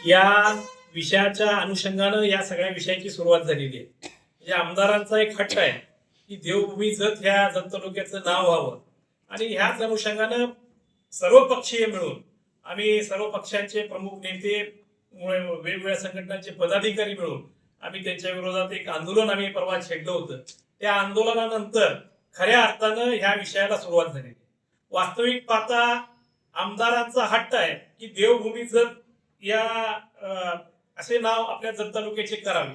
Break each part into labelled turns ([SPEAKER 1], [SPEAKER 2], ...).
[SPEAKER 1] या विषयाच्या अनुषंगानं या सगळ्या विषयाची सुरुवात झालेली आहे. म्हणजे आमदारांचा एक हट्ट आहे की देवभूमी जत ह्या जत तालुक्याचं नाव व्हावं आणि ह्याच अनुषंगानं सर्व पक्षीय मिळून आम्ही सर्व पक्षांचे प्रमुख नेते वेगवेगळ्या संघटनांचे पदाधिकारी मिळून आम्ही त्यांच्या विरोधात एक आंदोलन आम्ही परवा छेडलं होतं. त्या आंदोलनानंतर खऱ्या अर्थानं ह्या विषयाला सुरुवात झाली. वास्तविक पाहता आमदारांचा हट्ट आहे की देवभूमी जत या असे नाव आपल्या जत तालुक्याचे करावे.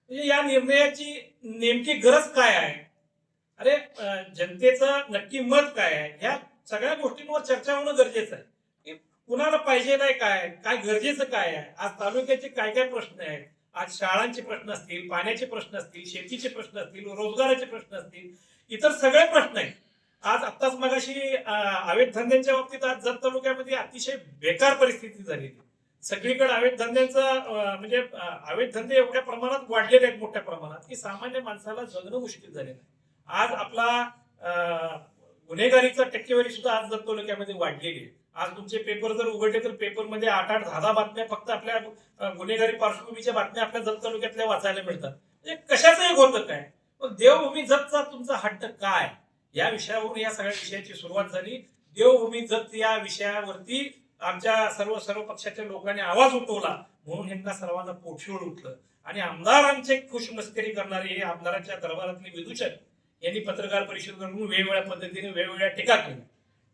[SPEAKER 1] म्हणजे या निर्णयाची नेमकी गरज काय आहे? अरे जनतेचं नक्की मत काय आहे? ह्या सगळ्या गोष्टींवर चर्चा होणं गरजेचं आहे की कुणाला पाहिजे नाही, काय काय गरजेचं काय आहे. आज तालुक्याचे काय काय प्रश्न आहेत. आज शाळांचे प्रश्न असतील, पाण्याचे प्रश्न असतील, शेतीचे प्रश्न असतील, रोजगाराचे प्रश्न असतील, इतर सगळे प्रश्न आहेत. आज आत्ताच मगाशी अवैध धंद्यांच्या बाबतीत आज जत तालुक्यामध्ये अतिशय बेकार परिस्थिती झालेली. सगळीकडे अवैध धंद्यांचा म्हणजे अवैध धंदे एवढ्या प्रमाणात वाढलेले आहेत मोठ्या प्रमाणात की सामान्य माणसाला जगणं मुश्किल झालेलं आहे. आज आपला गुन्हेगारीचा टक्केवारी सुद्धा आज जत तालुक्यामध्ये वाढलेली आहे. आज तुमचे पेपर जर उघडले तर पेपरमध्ये 8-8, 10-10 बातम्या फक्त आपल्या गुन्हेगारी पार्श्वभूमीच्या बातम्या आपल्या जत तालुक्यातल्या वाचायला मिळतात. म्हणजे कशाचं एक होतं काय? मग देवभूमी जतचा तुमचा हट्ट काय? या विषयावरून या सगळ्या विषयाची सुरुवात झाली. देवभूमी जत या विषयावरती आमच्या सर्व पक्षाच्या लोकांनी आवाज उठवला म्हणून ह्यांना सर्वांना पोटशोळ उठलं आणि आमदारांचे खुशमस्करी करणारे हे आमदारांच्या दरबारातले विदूषक यांनी पत्रकार परिषद करून वेगवेगळ्या पद्धतीने वेगवेगळ्या टीका केल्या.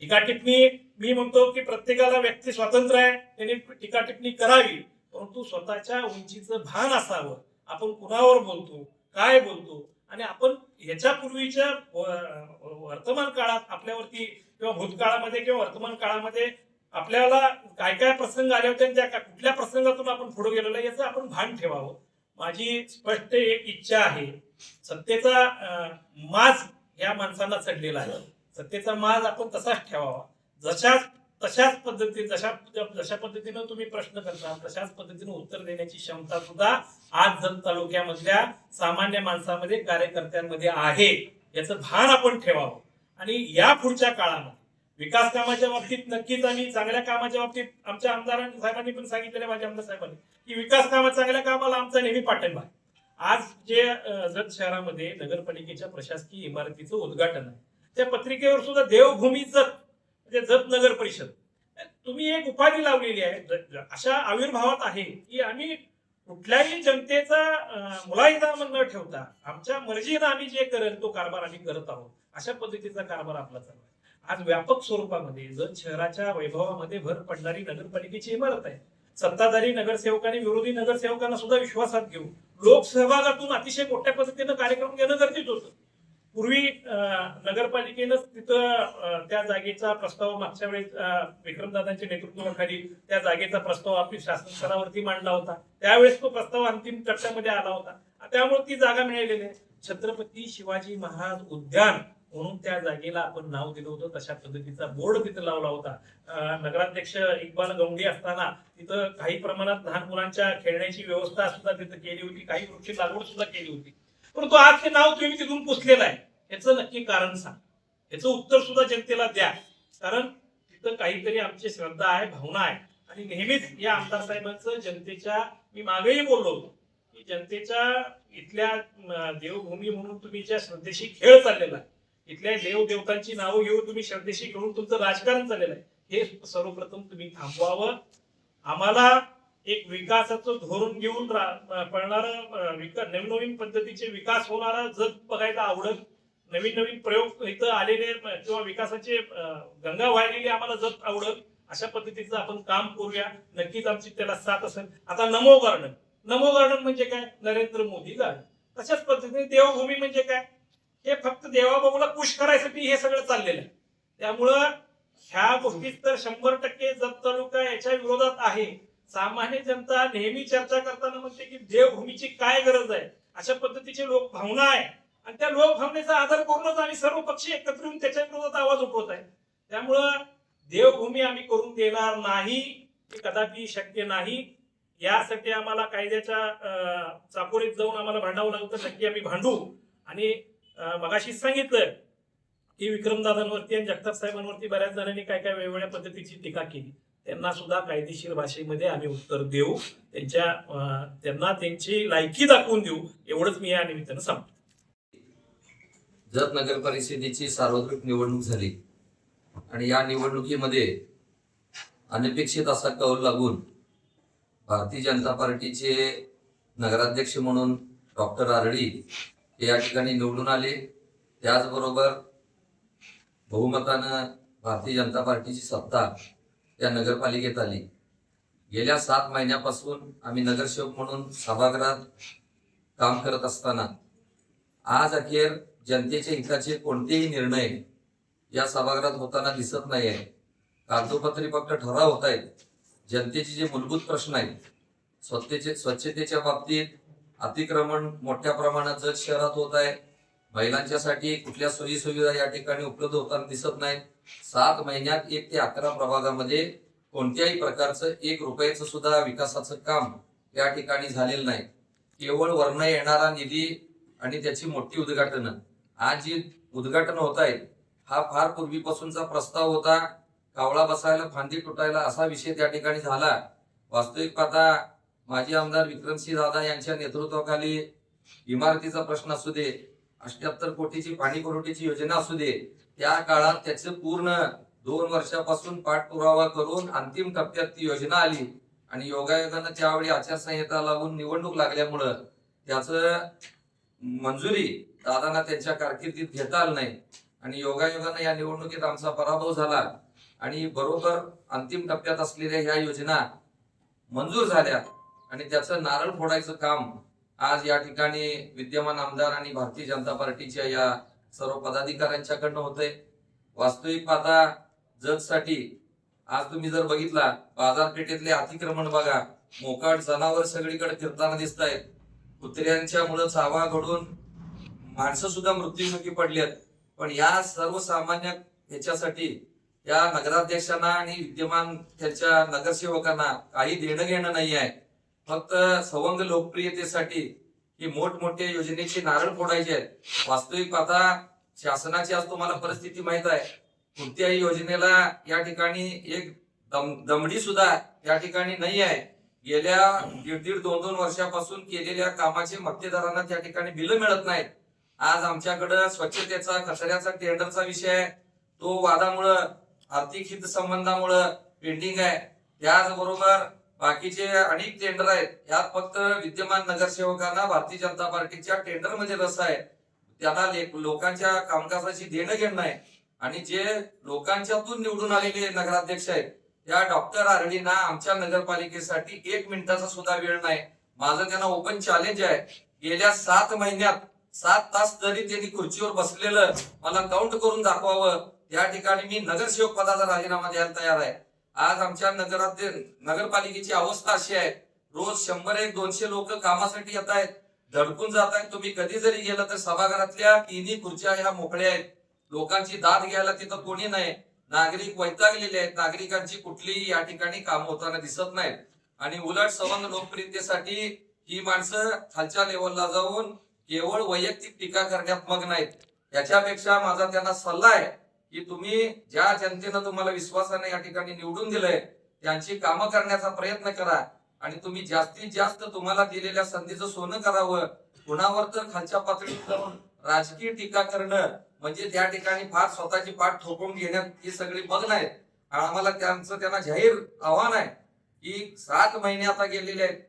[SPEAKER 1] टीका टिप्पणी मी म्हणतो की प्रत्येकाला व्यक्ती स्वातंत्र्य आहे, त्यांनी टीका टिप्पणी करावी, परंतु स्वतःच्या उंचीचं भान असावं. आपण कुणावर बोलतो, काय बोलतो आणि आपण ह्याच्या पूर्वीच्या वर्तमान काळात आपल्यावरती किंवा भूतकाळामध्ये किंवा वर्तमान काळामध्ये आपल्याला काय काय प्रसंग आले होते आणि त्या कुठल्या प्रसंगातून आपण पुढे गेलेलो याचं आपण भान ठेवावं. माझी स्पष्ट एक इच्छा आहे. सत्तेचा माज या माणसांना चढलेला आहे. सत्तेचा माज आपण तसाच ठेवावा. तशाच पद्धतीनं तुम्ही प्रश्न करता तशाच पद्धतीने उत्तर देण्याची क्षमता सुद्धा आज जत तालुक्यामधल्या सामान्य माणसामध्ये कार्यकर्त्यांमध्ये आहे. याचं भान आपण ठेवावं आणि या पुढच्या काळामध्ये विकास कामाच्या बाबतीत नक्कीच आम्ही चांगल्या कामाच्या बाबतीत आमच्या आमदारांनी साहेबांनी पण सांगितलेलं, माझ्या आमदार साहेबांनी, की विकास कामात चांगल्या कामाला आमचा नेहमी पाठिंबा आहे. आज जे जत शहरामध्ये नगरपालिकेच्या प्रशासकीय इमारतीचं उद्घाटन आहे त्या पत्रिकेवर सुद्धा देवभूमी जत म्हणजे जत नगर परिषद तुम्ही एक उपाधी लावलेली आहे. अशा आविर्भावात आहे की आम्ही कुठल्याही जनतेचा मुलाहिदा न ठेवता आमच्या मर्जीनं आम्ही जे करेल तो कारभार आम्ही करत आहोत. अशा पद्धतीचा कारभार आपला चालू आहे. आज व्यापक स्वरूपामध्ये जत शहराच्या वैभवामध्ये भर पडणारी नगरपालिकेची इमारत आहे. सत्ताधारी नगरसेवकांनी विरोधी नगरसेवकांना सुद्धा विश्वासात घेऊन लोकसहभागातून अतिशय मोठ्या पद्धतीनं कार्यक्रम घेणं गरजेचं होतं. पूर्वी नगरपालिकेनं तिथं त्या जागेचा प्रस्ताव मागच्या वेळेस विक्रमदादांच्या नेतृत्वाखाली त्या जागेचा प्रस्ताव आपली शासन स्तरावरती मांडला होता. त्यावेळेस तो प्रस्ताव अंतिम टप्प्यामध्ये आला होता. त्यामुळे ती जागा मिळालेली आहे. छत्रपती शिवाजी महाराज उद्यान म्हणून त्या जागेला आपण नाव दिलं होतं. तशा पद्धतीचा बोर्ड तिथं लावला होता. नगराध्यक्ष इक्बाल गवंडी असताना तिथं काही प्रमाणात लहान मुलांच्या खेळण्याची व्यवस्था सुद्धा तिथं केली होती. काही वृक्ष लागवड सुद्धा केली होती. परंतु आज ते नाव तुम्ही तिथून पुसलेलं आहे. याचं नक्की कारण सांग. याचं उत्तर सुद्धा जनतेला द्या. कारण तिथं काहीतरी आमची श्रद्धा आहे, भावना आहे आणि नेहमीच या आमदार साहेबांचं जनतेच्या मी मागेही बोललो होतो की जनतेच्या इथल्या देवभूमी म्हणून तुम्ही ज्या श्रद्धेशी खेळ चाललेला आहे, इथल्या देवदेवतांची नावं घेऊन तुम्ही श्रद्धेशी घेऊन तुमचं राजकारण चाललेलं आहे, हे सर्वप्रथम तुम्ही थांबवावं. आम्हाला एक विकासाचं धोरण घेऊन पळणारं नवीन पद्धतीचे विकास होणारा जत बघायला आवडत. नवीन प्रयोग इथं आलेले किंवा विकासाचे गंगा वाहिलेली आम्हाला जत आवडत. अशा पद्धतीचं आपण काम करूया. नक्कीच आमची त्याला साथ असेल. आता नमो गार्डन म्हणजे काय? नरेंद्र मोदी गार्डन. तशाच पद्धतीने देवभूमी म्हणजे काय? हे फक्त देवाबाबूला खुश करायसाठी हे सगळं चाललेलं आहे. त्यामुळं ह्या गोष्टीत तर 100% जत तालुका याच्या विरोधात आहे. सामान्य जनता नेहमी चर्चा करताना म्हणते की देवभूमीची काय गरज आहे. अशा पद्धतीची लोकभावना आहे आणि त्या लोकभावनेचा आधार करूनच आम्ही सर्व पक्ष एकत्र येऊन त्याच्या विरोधात आवाज उठवत आहे. त्यामुळं देवभूमी आम्ही करून देणार नाही, हे कदापि शक्य नाही. यासाठी आम्हाला कायद्याच्या चाकोरीत जाऊन आम्हाला भांडावं लागलं तर नक्की आम्ही भांडू. आणि मगाशीच सांगितलं की विक्रमदादांवरती आणि जगताप साहेबांवरती बऱ्याच जणांनी काय काय वेगवेगळ्या पद्धतीची टीका केली. त्यांना सुद्धा कायदेशीर भाषेमध्ये आम्ही उत्तर देऊ, त्यांना त्यांची लायकी दाखवून देऊ, एवढंच मी या निमित्तानं सांगतो.
[SPEAKER 2] जत नगर परिषदेची सार्वत्रिक निवडणूक झाली आणि या निवडणुकीमध्ये अनपेक्षित असा कौल लागून भारतीय जनता पार्टीचे नगराध्यक्ष म्हणून डॉक्टर आरडी हे या ठिकाणी निवडून आले. त्याचबरोबर बहुमतानं भारतीय जनता पार्टीची सत्ता त्या नगरपालिकेत आली. गेल्या 7 महिन्यापासून आम्ही नगरसेवक म्हणून सभागृहात काम करत असताना आज अखेर जनतेच्या हिताचे कोणतेही निर्णय या सभागृहात होताना दिसत नाही आहे. कागदोपत्री फक्त ठराव होत आहेत. जनतेचे जे मूलभूत प्रश्न आहेत, स्वच्छतेच्या बाबतीत अतिक्रमण मोठ्या प्रमाणात जत शहरात होत आहे. महिलांच्यासाठी कुठल्या सोयी सुविधा या ठिकाणी उपलब्ध होताना दिसत नाहीत. 7 महिन्यात 1 ते 11 प्रभागामध्ये कोणत्याही प्रकारचं 1 रुपयाचं सुद्धा विकासाचं काम या ठिकाणी झालेलं नाही. केवळ वर्ण येणारा निधी आणि त्याची मोठी उद्घाटनं. आज जी उद्घाटन होत आहेत हा फार पूर्वीपासूनचा प्रस्ताव होता. कावळा बसायला फांदी तुटायला असा विषय त्या ठिकाणी झाला. वास्तविक पाहता माजी आमदार विक्रमसिंह दादा यांच्या नेतृत्वाखाली इमारतीचा प्रश्न असू दे, 78 कोटीची पाणी पुरवठ्याची योजना असू दे, त्या काळात त्याचं पूर्ण 2 वर्षापासून पाठपुरावा करून अंतिम टप्प्यात ती योजना आली आणि योगायोगानं त्यावेळी आचारसंहिता लागून निवडणूक लागल्यामुळं त्याचं मंजुरी दादांना त्यांच्या कारकिर्दीत घेता आलं नाही आणि योगायोगानं या निवडणुकीत आमचा पराभव झाला आणि बरोबर अंतिम टप्प्यात असलेल्या ह्या योजना मंजूर झाल्या आणि त्याचं नारळ फोडायचं काम आज या ठिकाणी विद्यमान आमदार आणि भारतीय जनता पार्टीच्या या सर्व पदाधिकाऱ्यांच्याकडनं होतंय. वास्तविक पाहता जतसाठी आज तुम्ही जर बघितला बाजारपेठेतले अतिक्रमण बघा, मोकाट जनावर सगळीकडे फिरताना दिसत आहेत. कुत्र्यांच्या मुळे चावा घडून माणसं सुद्धा मृत्युमुखी पडलेत. पण या सर्वसामान्य ह्याच्यासाठी या नगराध्यक्षांना आणि विद्यमान त्यांच्या नगरसेवकांना काही देणं घेणं नाही आहे. फक्त सवंग लोकप्रियतेसाठी ही मोठमोठ्या योजनेची नारळ फोडायचे आहेत. वास्तविक पाहता शासनाची आज तुम्हाला परिस्थिती माहित आहे. कोणत्याही योजनेला या ठिकाणी एक दमडी सुद्धा या ठिकाणी नाही आहे. गेल्या 1.5-2 वर्षापासून केलेल्या कामाचे मक्तेदारांना त्या ठिकाणी बिलं मिळत नाहीत. आज आमच्याकडं स्वच्छतेचा कचऱ्याचा टेंडरचा विषय आहे, तो वादामुळं आर्थिक हित संबंधामुळं पेंडिंग आहे. त्याचबरोबर बाकीचे अनेक टेंडर आहेत, यात फक्त विद्यमान नगरसेवकांना भारतीय जनता पार्टीच्या टेंडर मध्ये रस आहे. त्यांना लोकांच्या कामकाजाची देणं घेणं आहे आणि जे लोकांच्यातून निवडून आलेले नगराध्यक्ष आहेत त्या डॉक्टर आरडींना आमच्या नगरपालिकेसाठी 1 मिनिटाचा सुद्धा वेळ नाही. माझं त्यांना ओपन चॅलेंज आहे. गेल्या 7 महिन्यात 7 तास जरी त्यांनी खुर्चीवर बसलेलं मला काउंट करून दाखवावं, त्या ठिकाणी मी नगरसेवक पदाचा राजीनामा द्यायला तयार आहे. आज आमच्या नगरपालिकेची अवस्था अशी आहे, रोज 100-200 लोक कामासाठी येत आहेत, धडकून जात आहेत. तुम्ही कधी जरी गेलं तर सभागृहातल्या 3 खुर्च्या ह्या मोकळ्या आहेत. लोकांची दाद घ्यायला तिथं कोणी नाही. नागरिक वैतागलेले आहेत. नागरिकांची कुठलीही या ठिकाणी काम होताना दिसत नाहीत आणि उलट सवंग लोकप्रियतेसाठी ही माणसं खालच्या लेवलला जाऊन केवळ वैयक्तिक टीका करण्यात मग्न आहेत. याच्यापेक्षा माझा त्यांना सल्ला आहे की तुम्ही ज्या जनतेनं तुम्हाला विश्वासाने या ठिकाणी निवडून दिलंय त्यांची कामं करण्याचा प्रयत्न करा आणि तुम्ही जास्तीत जास्त तुम्हाला दिलेल्या संधीचं सोनं करावं. कुणावर तर खालच्या पातळीवर जाऊन राजकीय टीका करणं म्हणजे त्या ठिकाणी फार स्वतःची पाठ थोपवून घेण्यात ही सगळी मग्न आहेत. आम्हाला त्यांना जाहीर आव्हान आहे की 7 महिने आता गेलेले आहेत.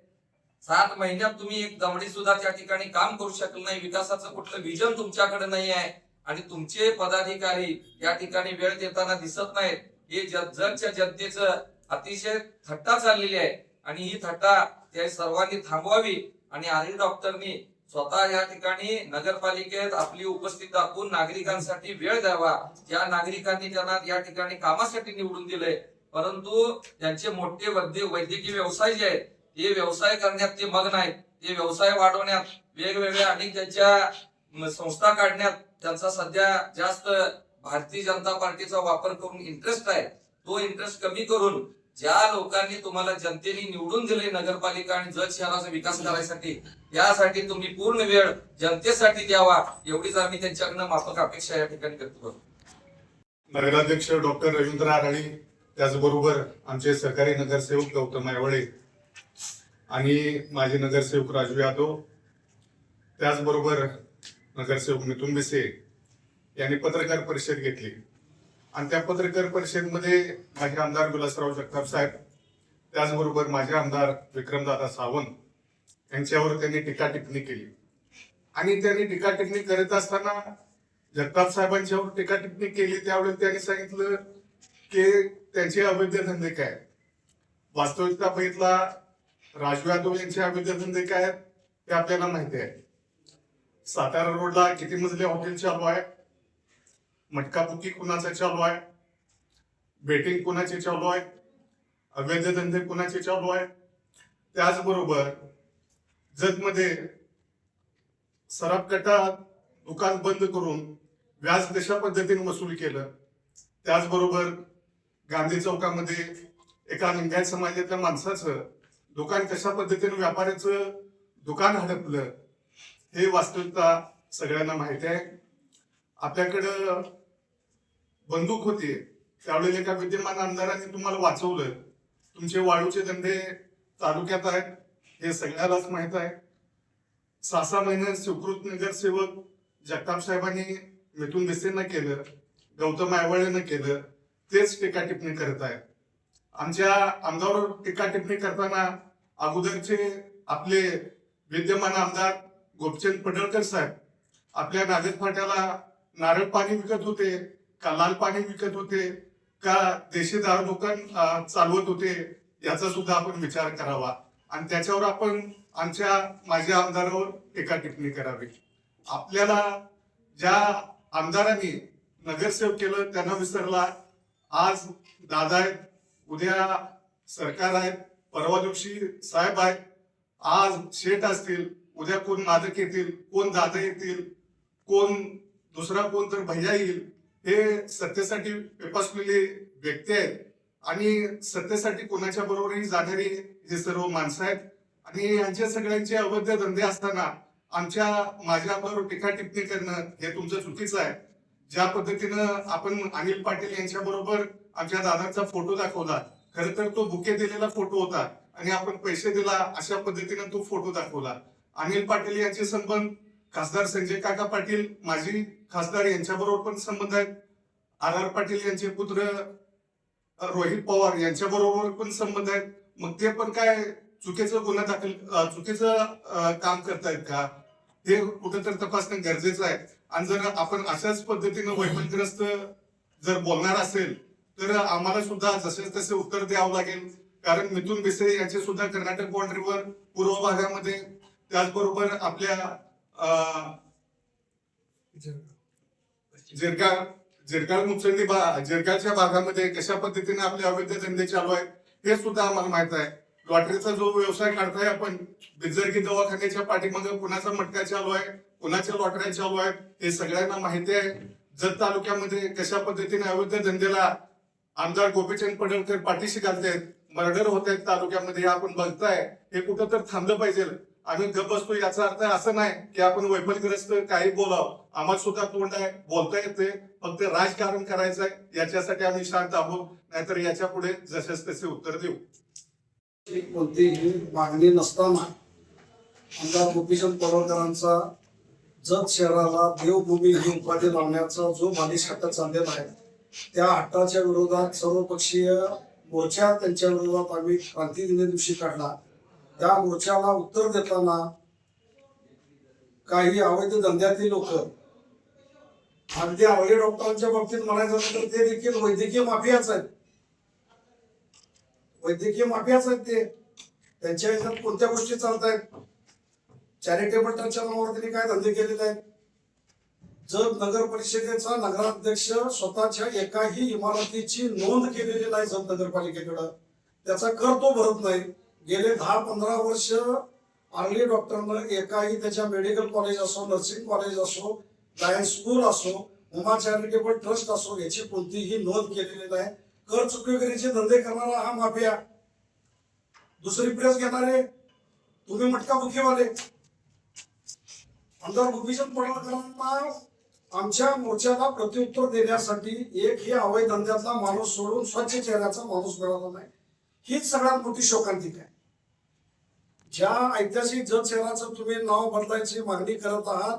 [SPEAKER 2] 7 महिन्यात तुम्ही एक दमडी सुद्धा त्या ठिकाणी काम करू शकलं नाही. विकासाचं कुठलं विजन तुमच्याकडे नाही आहे आणि तुमचे पदाधिकारी या ठिकाणी वेळ देताना दिसत नाहीत. हे जगच्या जनतेचं अतिशय थट्टा चाललेली आहे आणि ही थट्टा त्या सर्वांनी थांबवावी आणि आरडी डॉक्टरनी स्वतः या ठिकाणी नगरपालिकेत आपली उपस्थिती दाखवून नागरिकांसाठी वेळ द्यावा. ज्या नागरिकांनी त्यांना या ठिकाणी कामासाठी निवडून दिलंय परंतु त्यांचे मोठे वैद्यकीय व्यवसाय जे आहेत ते व्यवसाय करण्यात ते मग्न आहेत. ते व्यवसाय वाढवण्यात वेगवेगळ्या अनेक त्यांच्या संस्था काढण्यात त्यांचा सध्या जास्त भारतीय जनता पार्टीचा वापर करून इंटरेस्ट आहे. तो इंटरेस्ट कमी करून ज्या लोकांनी तुम्हाला जनतेने निवडून दिले नगरपालिका आणि जत शहराचा विकास करायसाठी त्यासाठी तुम्ही पूर्ण वेळ जनतेसाठी द्यावा एवढीच आम्ही त्यांच्याकडनं माफक अपेक्षा या ठिकाणी व्यक्त करतो.
[SPEAKER 3] नगराध्यक्ष डॉक्टर रवींद्र आराळे त्याचबरोबर आमचे सहकारी नगरसेवक गौतम आयवळे आणि माजी नगरसेवक राजू यादव, त्याचबरोबर नगरसेवक मिथुन बिसे यांनी पत्रकार परिषद घेतली आणि त्या पत्रकार परिषदेमध्ये माझे आमदार विलासराव जगताप साहेब, त्याचबरोबर माझे आमदार विक्रमदादा सावंत यांच्यावर त्यांनी टीका टिप्पणी केली आणि त्यांनी टीका टिप्पणी करत असताना जगताप साहेबांच्यावर टीका टिप्पणी केली त्यावेळेस त्यांनी सांगितलं की त्यांचे अवैध धंदे काय. वास्तविकता बघितला राजू यादव यांचे अवैध धंदे काय आहेत ते आपल्याला माहिती आहे. सातारा रोडला किती मजले हॉटेल चालू आहे, मटका बुकी कुणाचा चालू आहे, बेटिंग कुणाचे चालू आहे, अवैध धंदे कुणाचे चालू आहे. त्याचबरोबर जतमध्ये सराफकटा दुकान बंद करून व्याज कशा पद्धतीने वसूल केलं. त्याचबरोबर गांधी चौकामध्ये एका लिंगायत समाजातल्या माणसाचं दुकान कशा पद्धतीने व्यापाऱ्याचं दुकान हडपलं हे वास्तविकता सगळ्यांना माहिती आहे. आपल्याकडं बंदूक होती त्यावेळेला एका विद्यमान आमदारांनी तुम्हाला वाचवलं. तुमचे वाळूचे धंदे तालुक्यात आहेत हे सगळ्यालाच माहित आहे. 6-6 महिने सुकृत नगरसेवक जगताप साहेबांनी मिथुन बिसेंना केलं, गौतम आयवळेनं केलं, तेच टीका टिप्पणी करत आहेत. आमच्या आमदारावर टीका टिप्पणी करताना अगोदरचे आपले विद्यमान आमदार गोपचंद पडळकर साहेब आपल्या नागेश फाट्याला नारळ पाणी विकत होते का लाल पाणी विकत होते का देशी दारू दुकान चालवत होते याचा सुद्धा आपण विचार करावा आणि त्याच्यावर आपण आमच्या माझ्या आमदारावर टीका टिप्पणी करावी. आपल्याला ज्या आमदारांनी नगरसेवक केलं त्यांना विसरला. आज दादा आहेत, उद्या सरकार आहेत, परवा दिवशी साहेब आहेत, आज शेठ असतील, उद्या कोण मादक येतील, कोण दादा येतील, कोण दुसरा कोण तर भैया येईल. हे सत्तेसाठी पेपासलेले व्यक्ती आहेत आणि सत्तेसाठी कोणाच्या बरोबरही जाणारी हे सर्व माणसं आहेत आणि यांच्या सगळ्यांचे अवैध धंदे असताना माझ्या बरोबर टीका टिप्पणी करणं हे तुमचं चुकीचं आहे. ज्या पद्धतीनं आपण अनिल पाटील यांच्या बरोबर आमच्या दादांचा फोटो दाखवला, खरं तर तो बुके दिलेला फोटो होता आणि आपण पैसे दिला अशा पद्धतीनं तो फोटो दाखवला. अनिल पाटील यांचे संबंध खासदार संजय काका पाटील माजी खासदार यांच्या बरोबर पण संबंध आहेत. आर पाटील यांचे पुत्र रोहित पवार यांच्या बरोबर पण संबंध आहेत. मग ते पण काय चुकीचं गुन्हा दाखल चुकीचं काम करतायत का हे कुठं तर तपासणं गरजेचं आहे. आणि जर आपण अशाच पद्धतीनं वैफल्यग्रस्त जर बोलणार असेल तर आम्हाला सुद्धा जसे तसे उत्तर द्यावं लागेल. कारण मिथुन बिसे यांचे सुद्धा कर्नाटक बाउंड्रीवर पूर्व भागामध्ये, त्याचबरोबर आपल्या जिरगाळ मुचंडी जिरगाळच्या भागामध्ये कशा पद्धतीने आपले अवैध धंदे चालू आहेत हे सुद्धा आम्हाला माहित आहे. लॉटरीचा जो व्यवसाय काढताय आपण, बिजरगी दवाखान्याच्या पाठीमागे कुणाचा मटका चालू आहे, कुणाच्या लॉटऱ्या चालू आहेत हे सगळ्यांना माहिती आहे. जत तालुक्यामध्ये कशा पद्धतीने अवैध धंद्याला आमदार गोपीचंद पडळकर पाठीशी घालतायत, मर्डर होत आहेत तालुक्यामध्ये, हे आपण बघताय. हे कुठं तर थांबलं पाहिजे. आम्ही गप बसतो याचा अर्थ असं नाही की आपण वैफल्यग्रस्त काही बोलावं. आम्हाला सुद्धा तोंड आहे, बोलता येते, फक्त राजकारण करायचं आहे याच्यासाठी आम्ही शांत आहोत. नाहीतर याच्या पुढे जसेच तसे उत्तर देऊ.
[SPEAKER 4] कोणतीही मागणी नसताना आमदार गोपीचंद पडळकरांचा जत शहराला देवभूमी ही उपाधी लावण्याचा जो बालिश हट्ट चाललेला आहे त्या हट्टाच्या विरोधात सर्वपक्षीय मोर्चा त्यांच्या विरोधात आम्ही क्रांती दिनी दिवशी काढला. त्या मोर्चाला उत्तर देताना काही अवैध धंद्यातील लोक, अगदी आवडी डॉक्टरांच्या बाबतीत म्हणायचं तर ते देखील वैद्यकीय माफियाच आहेत. वैद्यकीय माफियाच आहेत ते. त्यांच्या ह्याच्यात कोणत्या गोष्टी चालत आहेत? चॅरिटेबल ट्रस्टच्या नावावर त्यांनी काय धंदे केलेले आहेत? जर नगर परिषदेचा नगराध्यक्ष स्वतःच्या एकाही इमारतीची नोंद केलेली नाही जत नगरपालिकेकडं, त्याचा कर तो भरत नाही. गेले 10-15 वर्ष आर्ली डॉक्टरनं एकाही त्याच्या मेडिकल कॉलेज असो, नर्सिंग कॉलेज असो, लायन्स स्कूल असो, उमा चॅरिटेबल ट्रस्ट असो याची कोणतीही नोंद केलेली नाही. कर चुकीगिरीचे धंदे करणारा हा माफिया. दुसरी प्रेस घेणारे तुम्ही मटका बुकेवाले. आमदार गोपीचंद पडळकरांना आमच्या मोर्चाला प्रत्युत्तर देण्यासाठी एकही अवैध धंद्यातला माणूस सोडून स्वच्छ चेहऱ्याचा माणूस मिळाला नाही, हीच सगळ्यात मोठी शोकांतिका आहे. ज्या ऐतिहासिक जत शहराचं तुम्ही नाव बदलायची मागणी करत आहात,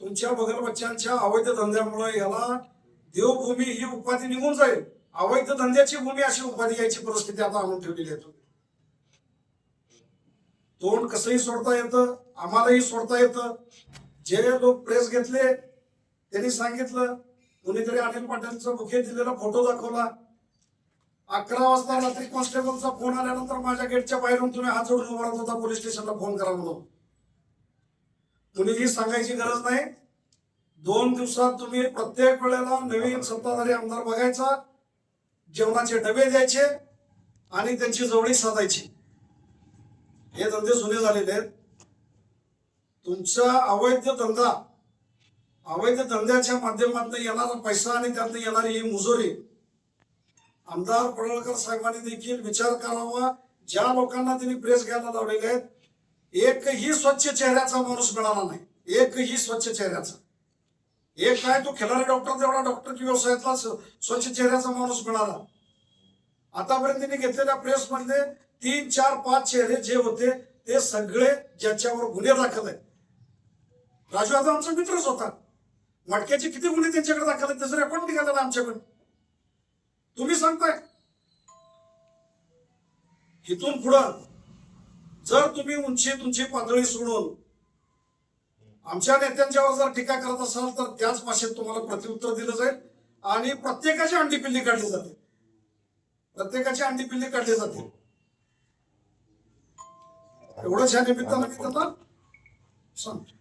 [SPEAKER 4] तुमच्या बगल बच्चांच्या अवैध धंद्यामुळे याला देवभूमी ही उपाधी निघून जाईल. अवैध धंद्याची भूमी अशी उपाधी यायची परिस्थिती आता आणून ठेवलेली आहे. तुम्ही तोंड कसंही सोडता येतं, आम्हालाही सोडता येतं. जे लोक प्रेस घेतले त्यांनी सांगितलं, कुणीतरी अनिल पाटीलचा बुके दिलेला फोटो दाखवला. 11 वाजता रात्री कॉन्स्टेबलचा फोन आल्यानंतर माझ्या गेटच्या बाहेरून तुम्ही हात जोडून उभा राहत होता, पोलीस स्टेशनला फोन करा म्हणून. कुणीही सांगायची गरज नाही. 2 दिवसात तुम्ही प्रत्येक वेळेला नवीन सत्ताधारी आमदार बघायचा, जेवणाचे डबे द्यायचे आणि त्यांची जवळी साधायची. हे धंदे जुने झालेले आहेत. तुमचा अवैध धंद्याच्या माध्यमातून येणारा पैसा आणि त्यातून येणारी ही मुजोरी, आमदार पडळकर साहेबांनी देखील विचार करावा. ज्या लोकांना त्यांनी प्रेस घ्यायला लावलेले आहेत, एकही स्वच्छ चेहऱ्याचा माणूस मिळाला नाही, एकही स्वच्छ चेहऱ्याचा. एक काय तो खिलारी डॉक्टर, तेवढा डॉक्टरच्या व्यवसायातला स्वच्छ चेहऱ्याचा माणूस मिळाला. आतापर्यंत त्यांनी घेतलेल्या प्रेस मध्ये 3, 4, 5 चेहरे जे होते ते सगळे ज्याच्यावर गुन्हे दाखल आहेत. राजू यादव आमचा मित्रच होता. मटक्याचे किती गुन्हे त्यांच्याकडे दाखल आहेत त्याचं रेकॉर्ड निघालेला आमच्याकडे. तुम्ही सांगताय इथून पुढं जर तुम्ही तुमची पातळी सोडून आमच्या नेत्यांच्यावर जर टीका करत असाल तर त्याच भाषेत तुम्हाला प्रत्युत्तर दिलं जाईल आणि प्रत्येकाची अंडीपिल्ली काढली जाते. एवढंच या निमित्तानं मी त्यांना सांगतो.